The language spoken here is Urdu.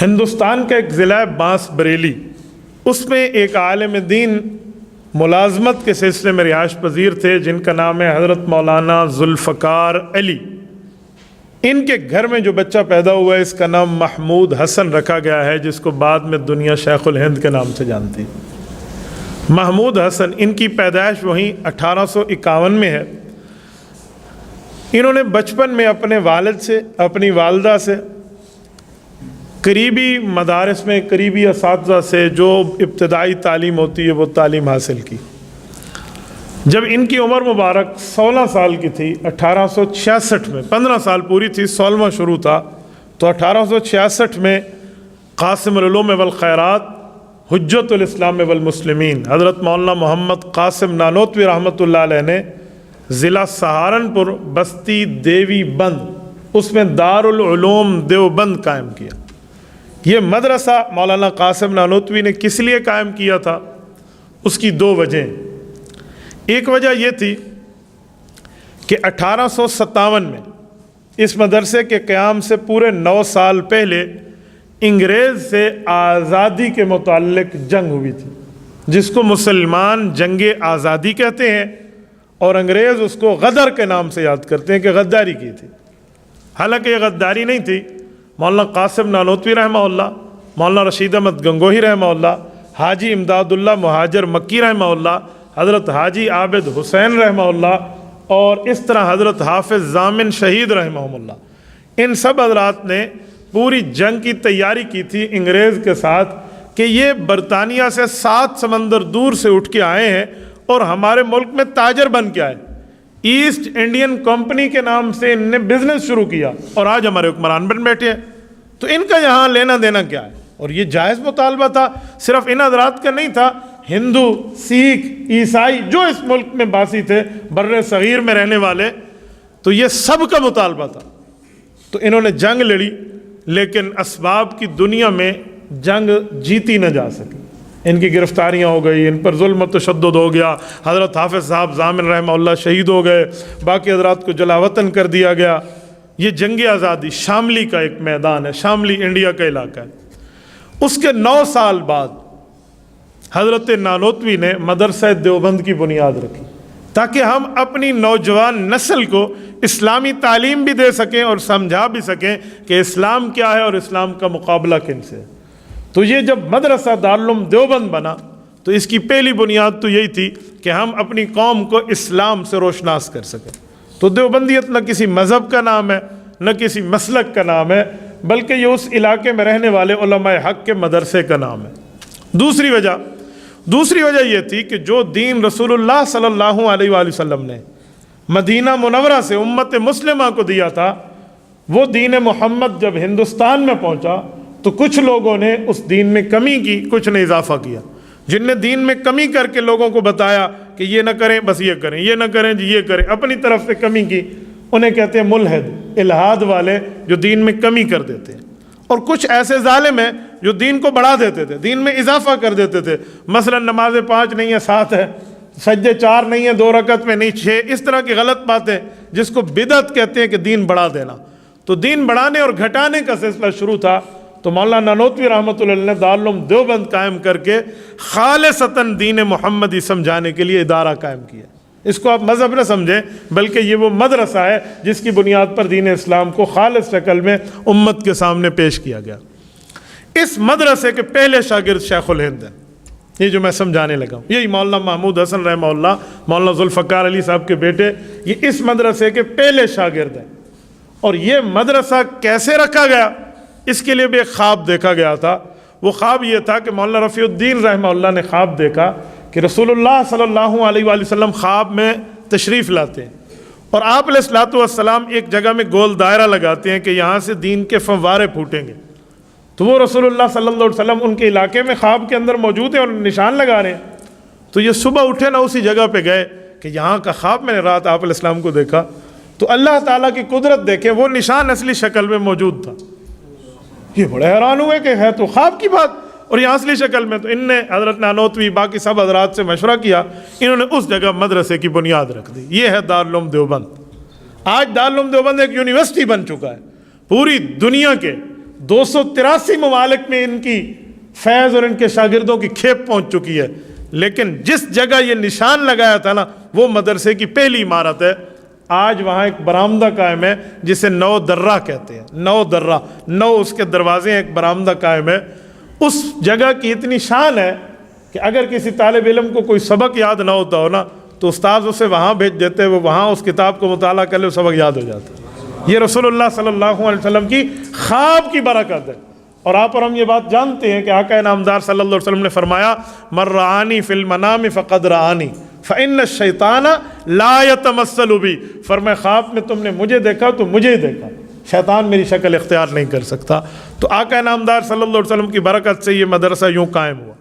ہندوستان کا ایک ضلع ہے بانس بریلی، اس میں ایک عالم دین ملازمت کے سلسلے میں رہائش پذیر تھے جن کا نام ہے حضرت مولانا ذوالفقار علی۔ ان کے گھر میں جو بچہ پیدا ہوا ہے اس کا نام محمود حسن رکھا گیا ہے، جس کو بعد میں دنیا شیخ الہند کے نام سے جانتی ہے۔ محمود حسن، ان کی پیدائش وہیں 1851 میں ہے۔ انہوں نے بچپن میں اپنے والد سے، اپنی والدہ سے، قریبی مدارس میں قریبی اساتذہ سے جو ابتدائی تعلیم ہوتی ہے وہ تعلیم حاصل کی۔ جب ان کی عمر مبارک 16 سال کی تھی، 1866 میں، 15 سال پوری تھی، 16واں شروع تھا، تو 1866 میں قاسم العلوم والخیرات، حجت الاسلام والمسلمین، حضرت مولانا محمد قاسم نانوتوی رحمۃ اللہ علیہ نے ضلع سہارنپور بستی دیوی بند، اس میں دارالعلوم دیوبند قائم کیا۔ یہ مدرسہ مولانا قاسم نانوتوی نے کس لیے قائم کیا تھا؟ اس کی دو وجہیں۔ ایک وجہ یہ تھی کہ 1857 میں اس مدرسے کے قیام سے پورے 9 سال پہلے انگریز سے آزادی کے متعلق جنگ ہوئی تھی، جس کو مسلمان جنگ آزادی کہتے ہیں، اور انگریز اس کو غدر کے نام سے یاد کرتے ہیں کہ غداری کی تھی۔ حالانکہ یہ غداری نہیں تھی۔ مولانا قاسم نانوتوی رحمہ اللہ، مولانا رشید احمد گنگوہی رحمہ اللہ، حاجی امداد اللہ مہاجر مکی رحمہ اللہ، حضرت حاجی عابد حسین رحمہ اللہ، اور اس طرح حضرت حافظ ضامن شہید رحمہ اللہ، ان سب حضرات نے پوری جنگ کی تیاری کی تھی انگریز کے ساتھ کہ یہ برطانیہ سے 7 سمندر دور سے اٹھ کے آئے ہیں اور ہمارے ملک میں تاجر بن کے آئے۔ ایسٹ انڈین کمپنی کے نام سے ان نے بزنس شروع کیا اور آج ہمارے حکمران بن بیٹھے ہیں۔ تو ان کا یہاں لینا دینا کیا ہے؟ اور یہ جائز مطالبہ تھا، صرف ان حضرات کا نہیں تھا، ہندو، سکھ، عیسائی جو اس ملک میں باسی تھے، بر صغیر میں رہنے والے، تو یہ سب کا مطالبہ تھا۔ تو انہوں نے جنگ لڑی، لیکن اسباب کی دنیا میں جنگ جیتی نہ جا سکی۔ ان کی گرفتاریاں ہو گئی، ان پر ظلم و تشدد ہو گیا، حضرت حافظ صاحب ضامن رحمہ اللہ شہید ہو گئے، باقی حضرات کو جلا وطن کر دیا گیا۔ یہ جنگ آزادی شاملی کا ایک میدان ہے، شاملی انڈیا کا علاقہ ہے۔ اس کے 9 سال بعد حضرت نانوتوی نے مدرسہ دیوبند کی بنیاد رکھی تاکہ ہم اپنی نوجوان نسل کو اسلامی تعلیم بھی دے سکیں اور سمجھا بھی سکیں کہ اسلام کیا ہے اور اسلام کا مقابلہ کن سے ہے۔ تو یہ جب مدرسہ دارالعلوم دیوبند بنا تو اس کی پہلی بنیاد تو یہی تھی کہ ہم اپنی قوم کو اسلام سے روشناس کر سکیں۔ تو دیوبندیت نہ کسی مذہب کا نام ہے، نہ کسی مسلک کا نام ہے، بلکہ یہ اس علاقے میں رہنے والے علماء حق کے مدرسے کا نام ہے۔ دوسری وجہ یہ تھی کہ جو دین رسول اللہ صلی اللہ علیہ وآلہ وسلم نے مدینہ منورہ سے امت مسلمہ کو دیا تھا، وہ دین محمد جب ہندوستان میں پہنچا تو کچھ لوگوں نے اس دین میں کمی کی، کچھ نے اضافہ کیا۔ جن نے دین میں کمی کر کے لوگوں کو بتایا کہ یہ نہ کریں بس یہ کریں، یہ نہ کریں جی یہ کریں، اپنی طرف سے کمی کی، انہیں کہتے ہیں ملحد، الحاد والے، جو دین میں کمی کر دیتے ہیں۔ اور کچھ ایسے ظالم ہیں جو دین کو بڑھا دیتے تھے، دین میں اضافہ کر دیتے تھے، مثلا نماز 5 نہیں ہے 7 ہے، سجدے 4 نہیں ہے 2 رکعت میں نہیں 6، اس طرح کی غلط باتیں جس کو بدعت کہتے ہیں کہ دین بڑھا دینا۔ تو دین بڑھانے اور گھٹانے کا سلسلہ شروع تھا، تو مولانا نانوتوی رحمۃ اللہ نے دارالعلوم دیوبند قائم کر کے خالصتاً دین محمدی سمجھانے کے لیے ادارہ قائم کیا۔ اس کو آپ مذہب نہ سمجھیں، بلکہ یہ وہ مدرسہ ہے جس کی بنیاد پر دین اسلام کو خالص شکل میں امت کے سامنے پیش کیا گیا۔ اس مدرسے کے پہلے شاگرد شیخ الہند ہیں، یہ جو میں سمجھانے لگا ہوں، یہی مولانا محمود حسن رحمہ اللہ، مولانا ذوالفقار علی صاحب کے بیٹے، یہ اس مدرسے کے پہلے شاگرد ہیں۔ اور یہ مدرسہ کیسے رکھا گیا، اس کے لیے بھی ایک خواب دیکھا گیا تھا۔ وہ خواب یہ تھا کہ مولانا رفیع الدین رحمہ اللہ نے خواب دیکھا کہ رسول اللہ صلی اللہ علیہ وآلہ وسلم خواب میں تشریف لاتے ہیں اور آپ علیہ الصلوۃ والسلام ایک جگہ میں گول دائرہ لگاتے ہیں کہ یہاں سے دین کے فوارے پھوٹیں گے۔ تو وہ رسول اللہ صلی اللہ علیہ وسلم ان کے علاقے میں خواب کے اندر موجود ہیں اور نشان لگا رہے ہیں۔ تو یہ صبح اٹھے نہ اسی جگہ پہ گئے کہ یہاں کا خواب میں نے رات آپ علیہ السلام کو دیکھا، تو اللہ تعالیٰ کی قدرت دیکھیں، وہ نشان اصلی شکل میں موجود تھا۔ یہ بڑے حیران ہوئے کہ ہے تو خواب کی بات اور یہ اصلی شکل میں۔ تو ان نے حضرت نانوتوی باقی سب حضرات سے مشورہ کیا، انہوں نے اس جگہ مدرسے کی بنیاد رکھ دی۔ یہ ہے دارالعلوم دیوبند۔ آج دارالعلوم دیوبند ایک یونیورسٹی بن چکا ہے، پوری دنیا کے 283 ممالک میں ان کی فیض اور ان کے شاگردوں کی کھیپ پہنچ چکی ہے، لیکن جس جگہ یہ نشان لگایا تھا نا وہ مدرسے کی پہلی عمارت ہے۔ آج وہاں ایک برآمدہ قائم ہے جسے 9 درہ کہتے ہیں، 9 درہ، 9 اس کے دروازے ہیں، ایک برآمدہ قائم ہے۔ اس جگہ کی اتنی شان ہے کہ اگر کسی طالب علم کو کوئی سبق یاد نہ ہوتا ہو نا تو استاذ اسے وہاں بھیج دیتے، وہ وہاں اس کتاب کو مطالعہ کر لے، وہ سبق یاد ہو جاتا۔ یہ رسول اللہ صلی اللہ علیہ وسلم کی خواب کی برکت ہے۔ اور آپ اور ہم یہ بات جانتے ہیں کہ آقا نامدار صلی اللہ علیہ وسلم نے فرمایا من رآنی فی المنام فقد رآنی فإن الشیطان لا یتمثل بی، فرمایا خواب میں تم نے مجھے دیکھا تو مجھے ہی دیکھا، شیطان میری شکل اختیار نہیں کر سکتا۔ تو آقا نامدار صلی اللہ علیہ وسلم کی برکت سے یہ مدرسہ یوں قائم ہوا۔